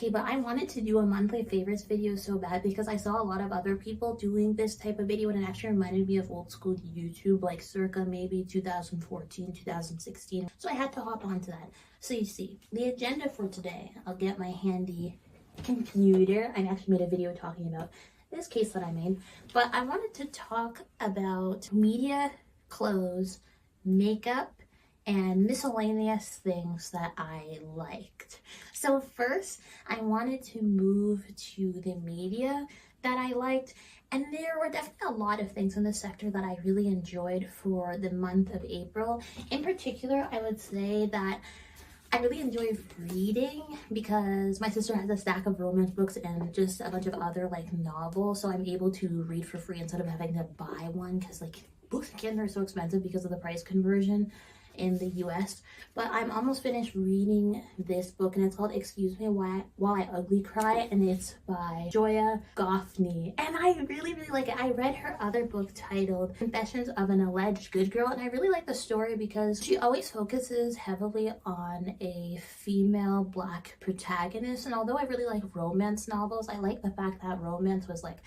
Okay, but I wanted to do a monthly favorites video so bad because I saw a lot of other people doing this type of video, and it actually reminded me of old school YouTube, like circa maybe 2014, 2016. So I had to hop onto that. So you see, the agenda for today, I'll get my handy computer. I actually made a video talking about this case that I made, but I wanted to talk about media, clothes, makeup, and miscellaneous things that I liked. So first, I wanted to move to the media that I liked, and there were definitely a lot of things in this sector that I really enjoyed for the month of April. In particular, I would say that I really enjoy reading because my sister has a stack of romance books and just a bunch of other like novels, so I'm able to read for free instead of having to buy one, because like books in Canada are so expensive because of the price conversion in the US. But I'm almost finished reading this book, and it's called Excuse Me While I Ugly Cry, and it's by Joya Goffney, and I really like it. I read her other book titled Confessions of an Alleged Good Girl, and I really like the story because she always focuses heavily on a female black protagonist. And although I really like romance novels, I like the fact that romance was like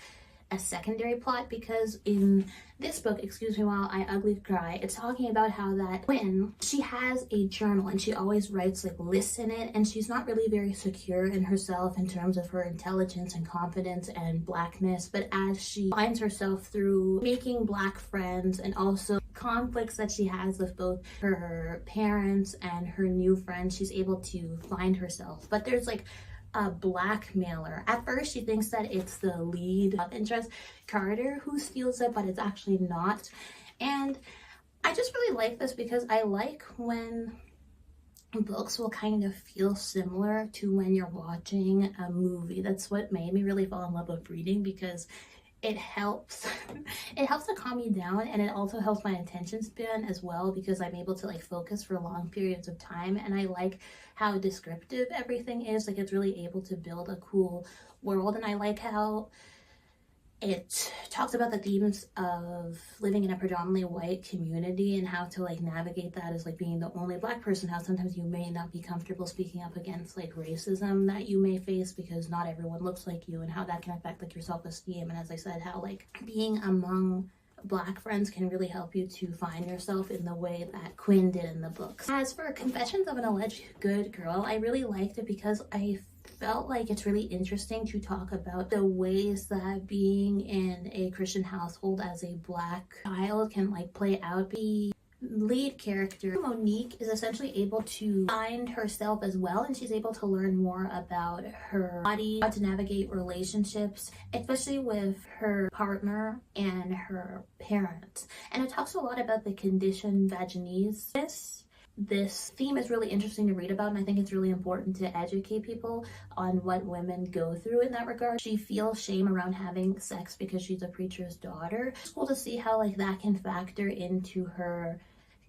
a secondary plot, because in this book, Excuse Me While I Ugly Cry, it's talking about how that Quinn, she has a journal and she always writes like lists in it, and she's not really very secure in herself in terms of her intelligence and confidence and blackness. But as she finds herself through making black friends and also conflicts that she has with both her parents and her new friends, she's able to find herself. But there's like a blackmailer. At first she thinks that it's the lead love interest, Carter, who steals it, but it's actually not. And I just really like this because I like when books will kind of feel similar to when you're watching a movie. That's what made me really fall in love with reading, because it helps to calm me down, and it also helps my attention span as well, because I'm able to like focus for long periods of time. And I like how descriptive everything is. Like, it's really able to build a cool world, and I like how it talks about the themes of living in a predominantly white community and how to like navigate that as like being the only black person, how sometimes you may not be comfortable speaking up against like racism that you may face because not everyone looks like you, and how that can affect like your self-esteem. And as I said, how like being among black friends can really help you to find yourself in the way that Quinn did in the books. As for Confessions of an Alleged Good Girl, I really liked it because I felt like it's really interesting to talk about the ways that being in a Christian household as a black child can like play out. The lead character, Monique, is essentially able to find herself as well, and she's able to learn more about her body, how to navigate relationships, especially with her partner and her parents. And it talks a lot about the condition vaginis. This theme is really interesting to read about, and I think it's really important to educate people on what women go through in that regard. She feels shame around having sex because she's a preacher's daughter. It's cool to see how like that can factor into her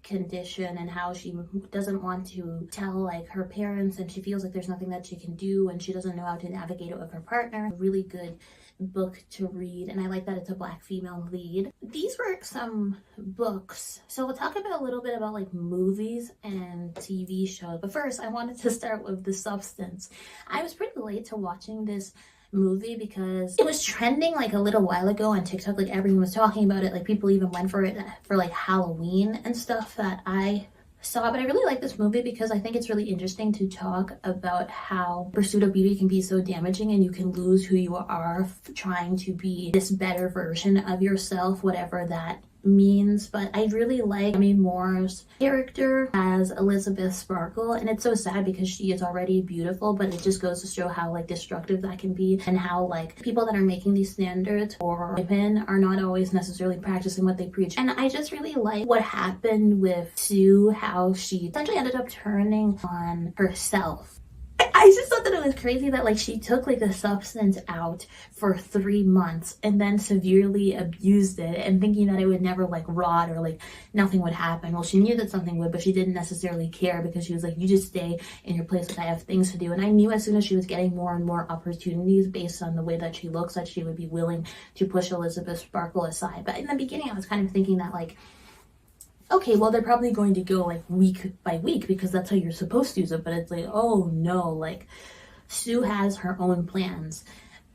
condition, and how she doesn't want to tell like her parents, and she feels like there's nothing that she can do, and she doesn't know how to navigate it with her partner. A really good book to read, and I like that it's a black female lead. These were some books, so we'll talk about a little bit about like movies and TV shows. But first, I wanted to start with The Substance. I was pretty late to watching this movie because it was trending like a little while ago on TikTok. Like, everyone was talking about it, like people even went for it for like Halloween and stuff that I saw. But I really like this movie because I think it's really interesting to talk about how pursuit of beauty can be so damaging, and you can lose who you are trying to be this better version of yourself, whatever that means. But I really like Demi Moore's character as Elizabeth Sparkle, and it's so sad because she is already beautiful, but it just goes to show how like destructive that can be, and how like people that are making these standards for women are not always necessarily practicing what they preach. And I just really like what happened with Sue, how she essentially ended up turning on herself. I just thought that it was crazy that like she took like the substance out for 3 months and then severely abused it, and thinking that it would never like rot or like nothing would happen. Well, she knew that something would, but she didn't necessarily care, because she was like, you just stay in your place, like I have things to do. And I knew as soon as she was getting more and more opportunities based on the way that she looks, that she would be willing to push Elizabeth Sparkle aside. But in the beginning I was kind of thinking that like, okay, well, they're probably going to go like week by week because that's how you're supposed to use it. But it's like, oh no, like Sue has her own plans.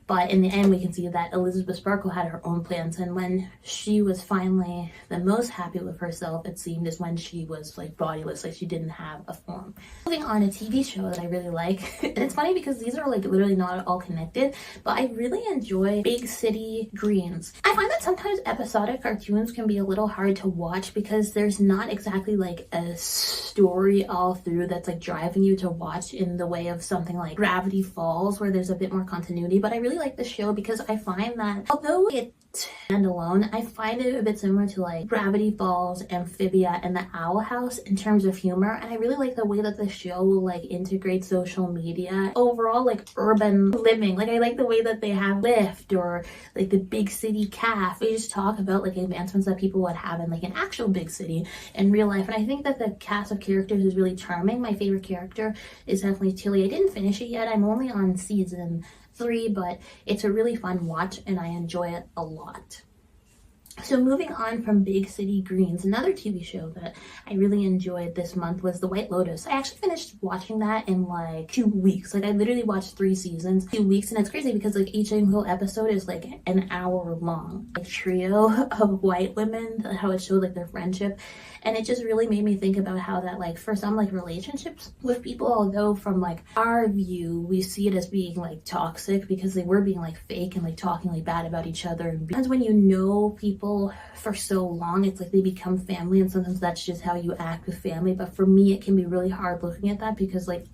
But in the end, we can see that Elizabeth Sparkle had her own plans, and when she was finally the most happy with herself, it seemed, is when she was like bodiless, like she didn't have a form. Moving on, a TV show that I really like, and it's funny because these are like literally not all connected, but I really enjoy Big City Greens. I find that sometimes episodic cartoons can be a little hard to watch because there's not exactly like a story all through that's like driving you to watch in the way of something like Gravity Falls, where there's a bit more continuity. But I really like the show because I find that although it's standalone, I find it a bit similar to like Gravity Falls, Amphibia, and the Owl House in terms of humor. And I really like the way that the show will like integrate social media, overall like urban living. Like I like the way that they have Lyft or like the big city calf. They just talk about like advancements that people would have in like an actual big city in real life. And I think that the cast of characters is really charming. My favorite character is definitely Tilly. I didn't finish it yet. I'm only on season 3, but it's a really fun watch and I enjoy it a lot. So moving on from Big City Greens, another TV show that I really enjoyed this month was The White Lotus. I actually finished watching that in like 2 weeks. Like I literally watched 3 seasons, 2 weeks, and it's crazy because like each single episode is like an hour long. A trio of white women, how it showed like their friendship. And it just really made me think about how that like for some like relationships with people, although from like our view, we see it as being like toxic because they were being like fake and like talking like bad about each other. And because when you know people for so long, it's like they become family, and sometimes that's just how you act with family. But for me, it can be really hard looking at that because like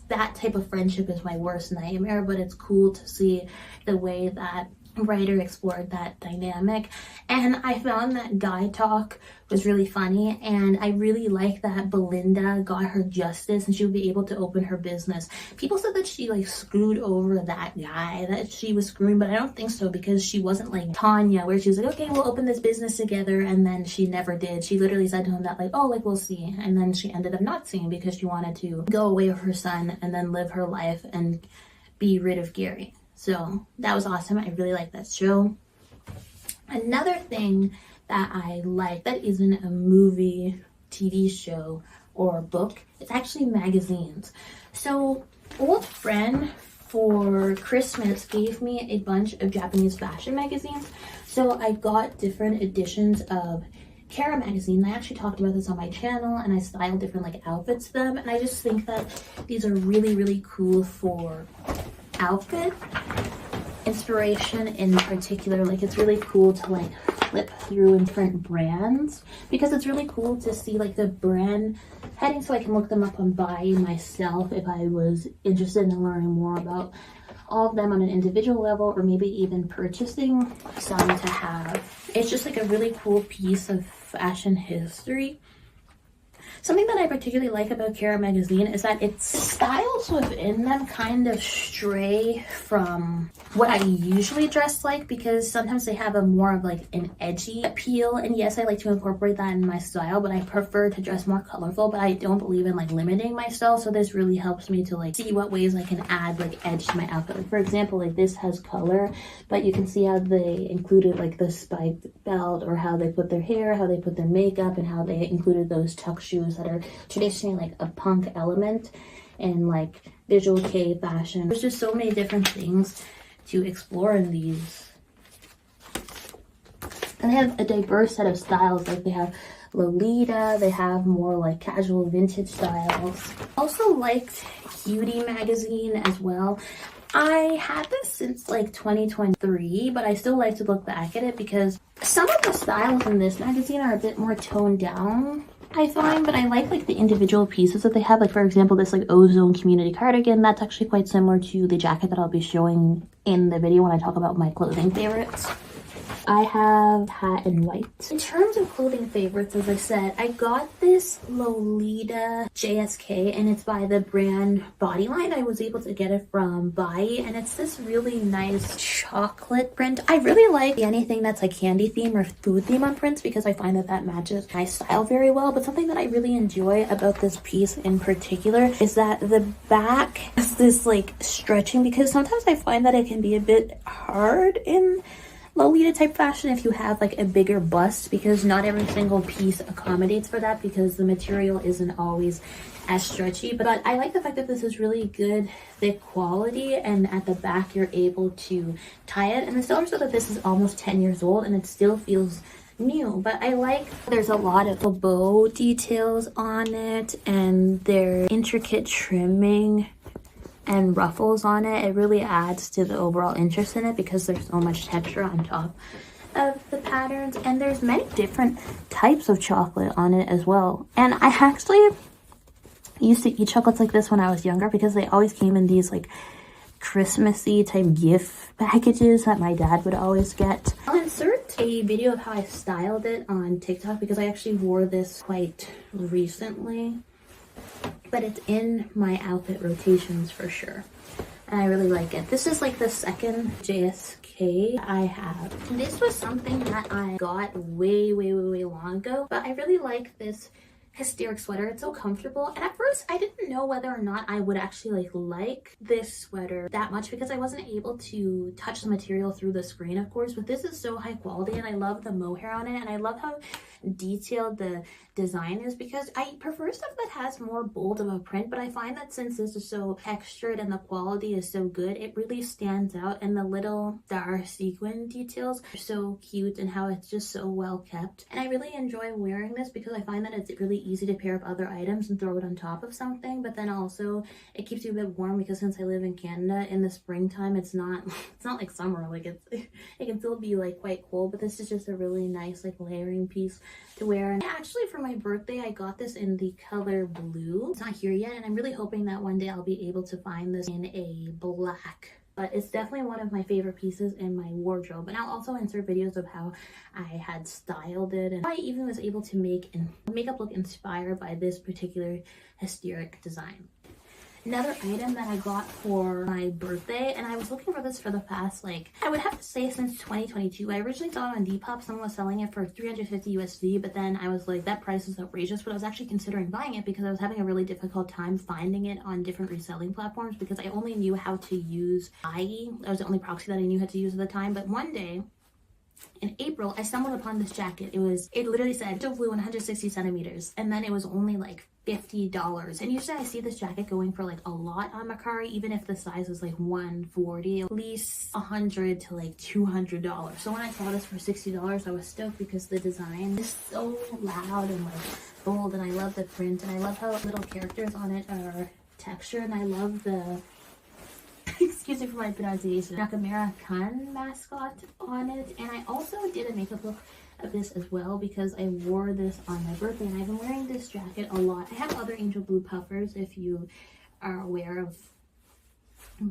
that type of friendship is my worst nightmare. But it's cool to see the way that writer explored that dynamic, and I found that guy talk was really funny, and I really like that Belinda got her justice and she would be able to open her business. People said that she like screwed over that guy, that she was screwing, but I don't think so because she wasn't like Tanya where she was like, okay, we'll open this business together, and then she never did. She literally said to him that like, oh, like we'll see, and then she ended up not seeing because she wanted to go away with her son and then live her life and be rid of Gary. So that was awesome. I really like that show. Another thing that I like that isn't a movie, TV show, or book, it's actually magazines. So old friend for Christmas gave me a bunch of Japanese fashion magazines. So I got different editions of Keramagazine. I actually talked about this on my channel, and I styled different like outfits to them. And I just think that these are really, really cool for outfit inspiration in particular. Like it's really cool to like flip through different brands because it's really cool to see like the brand heading, so I can look them up on buyee myself if I was interested in learning more about all of them on an individual level, or maybe even purchasing some to have. It's just like a really cool piece of fashion history. Something that I particularly like about Keramagazine is that its styles within them kind of stray from what I usually dress like, because sometimes they have a more of like an edgy appeal, and yes, I like to incorporate that in my style, but I prefer to dress more colorful. But I don't believe in like limiting myself, so this really helps me to like see what ways I can add like edge to my outfit. Like for example, like this has color, but you can see how they included like the spiked belt, or how they put their hair, how they put their makeup, and how they included those tuck shoes that are traditionally like a punk element and like visual kei fashion. There's just so many different things to explore in these, and they have a diverse set of styles. Like they have Lolita, they have more like casual vintage styles. Also liked Hii magazine as well. I had this since like 2023, but I still like to look back at it because some of the styles in this magazine are a bit more toned down, I find, but I like the individual pieces that they have. Like for example, this like ozone community cardigan, that's actually quite similar to the jacket that I'll be showing in the video when I talk about my clothing favorites. I have hat and white. In terms of clothing favorites, as I said, I got this Lolita JSK, and it's by the brand Bodyline. I was able to get it from buyee, and it's this really nice chocolate print. I really like anything that's like candy theme or food theme on prints because I find that that matches my style very well. But something that I really enjoy about this piece in particular is that the back has this like stretching, because sometimes I find that it can be a bit hard in Lolita type fashion if you have like a bigger bust, because not every single piece accommodates for that because the material isn't always as stretchy. But I like the fact that this is really good thick quality, and at the back you're able to tie it, and the seller said that this is almost 10 years old and it still feels new. But I like there's a lot of bow details on it, and there's intricate trimming and ruffles on it. It really adds to the overall interest in it because there's so much texture on top of the patterns, and there's many different types of chocolate on it as well. And I actually used to eat chocolates like this when I was younger because they always came in these like Christmassy type gift packages that my dad would always get. I'll insert a video of how I styled it on TikTok because I actually wore this quite recently, but it's in my outfit rotations for sure, and I really like it. This is like the second JSK I have. This was something that I got way long ago, but I really like this hysteric sweater. It's so comfortable, and at first I didn't know whether or not I would actually like this sweater that much because I wasn't able to touch the material through the screen, of course, but this is so high quality, and I love the mohair on it, and I love how detailed the design is because I prefer stuff that has more bold of a print, but I find that since this is so textured and the quality is so good, it really stands out, and the little star sequin details are so cute and how it's just so well kept. And I really enjoy wearing this because I find that it's really easy to pair up other items and throw it on top of something, but then also it keeps you a bit warm because since I live in Canada in the springtime, it's not like summer, like it can still be like quite cold, but this is just a really nice like layering piece to wear. And actually for my birthday I got this in the color blue. It's not here yet, and I'm really hoping that one day I'll be able to find this in a black, but it's definitely one of my favorite pieces in my wardrobe. And I'll also insert videos of how I had styled it and how I even was able to make a makeup look inspired by this particular hysteric design. Another item that I got for my birthday, and I was looking for this for the past, like, I would have to say since 2022. I originally saw it on Depop. Someone was selling it for 350 USD, but then I was like, that price is outrageous. But I was actually considering buying it because I was having a really difficult time finding it on different reselling platforms because I only knew how to use buyee. That was the only proxy that I knew how to use at the time. But one day in April, I stumbled upon this jacket. It literally said angelblue 160 centimeters, and then it was only like $50. And usually I see this jacket going for like a lot on Mercari, even if the size is like 140, at least $100 to like $200. So when I saw this for $60, I was stoked because the design is so loud and like bold, and I love the print, and I love how little characters on it are textured, and I love the excuse me for my pronunciation, mercarijapan mascot on it. And I also did a makeup look of this as well because I wore this on my birthday, and I've been wearing this jacket a lot. I have other angel blue puffers if you are aware of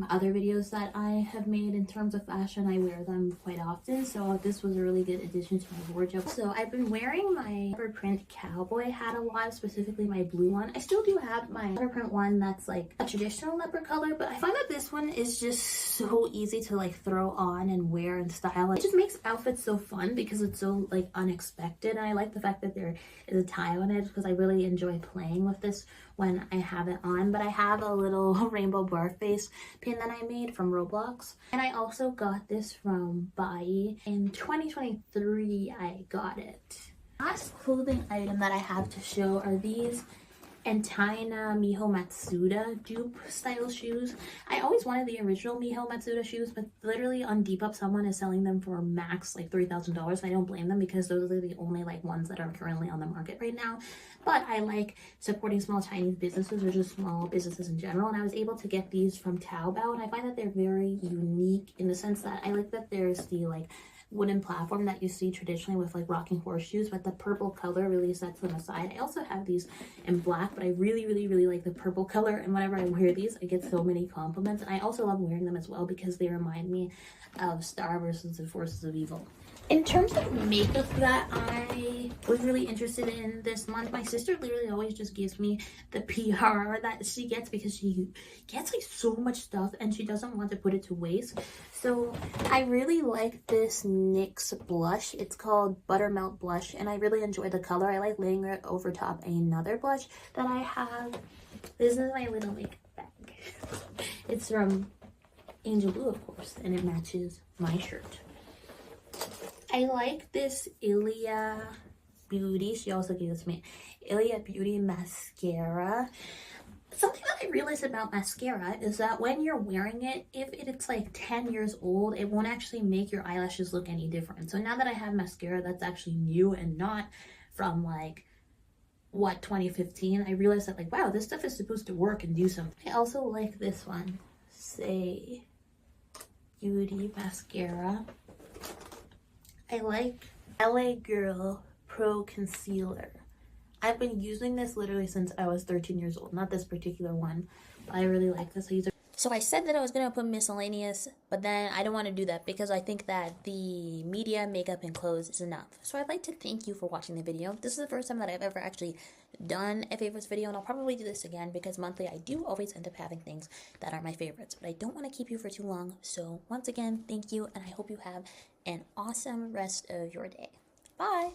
other videos that I have made in terms of fashion. I wear them quite often, so this was a really good addition to my wardrobe. So I've been wearing my leopard print cowboy hat a lot, specifically my blue one. I still do have my leopard print one that's like a traditional leopard color, but I find that this one is just so easy to like throw on and wear and style. It just makes outfits so fun because it's so like unexpected, and I like the fact that there is a tie on it because I really enjoy playing with this when I have it on. But I have a little rainbow bar face pin that I made from Roblox, and I also got this from buyee. In 2023 I got it. Last clothing item that I have to show are these Antaina Miho Matsuda dupe style shoes. I always wanted the original Miho Matsuda shoes, but literally on Depop someone is selling them for max like $3,000. I don't blame them because those are the only like ones that are currently on the market right now. But I like supporting small Chinese businesses or just small businesses in general, and I was able to get these from Taobao, and I find that they're very unique in the sense that I like that there's the like wooden platform that you see traditionally with like rocking horseshoes, but the purple color really sets them aside. I also have these in black, but I really like the purple color, and whenever I wear these I get so many compliments, and I also love wearing them as well because they remind me of Star versus the Forces of Evil. In terms of makeup that I was really interested in this month, my sister literally always just gives me the PR that she gets because she gets like so much stuff and she doesn't want to put it to waste. So I really like this NYX blush. It's called Buttermelt Blush, and I really enjoy the color. I like laying it over top another blush that I have. This is my little makeup bag. It's from Angelblue, of course, and it matches my shirt. I like this Ilia Beauty. She also gave this to me. Ilia Beauty mascara. Something that I realized about mascara is that when you're wearing it, if it's like 10 years old, it won't actually make your eyelashes look any different. So now that I have mascara that's actually new and not from like, what, 2015, I realized that like, wow, this stuff is supposed to work and do something. I also like this one, Say Beauty mascara. I like LA Girl Pro Concealer. I've been using this literally since I was 13 years old. Not this particular one, but I really like this. I use it. So I said that I was going to put miscellaneous, but then I don't want to do that because I think that the media, makeup, and clothes is enough. So I'd like to thank you for watching the video. This is the first time that I've ever actually done a favorites video, and I'll probably do this again because monthly I do always end up having things that are my favorites. But I don't want to keep you for too long. So once again, thank you, and I hope you have an awesome rest of your day. Bye!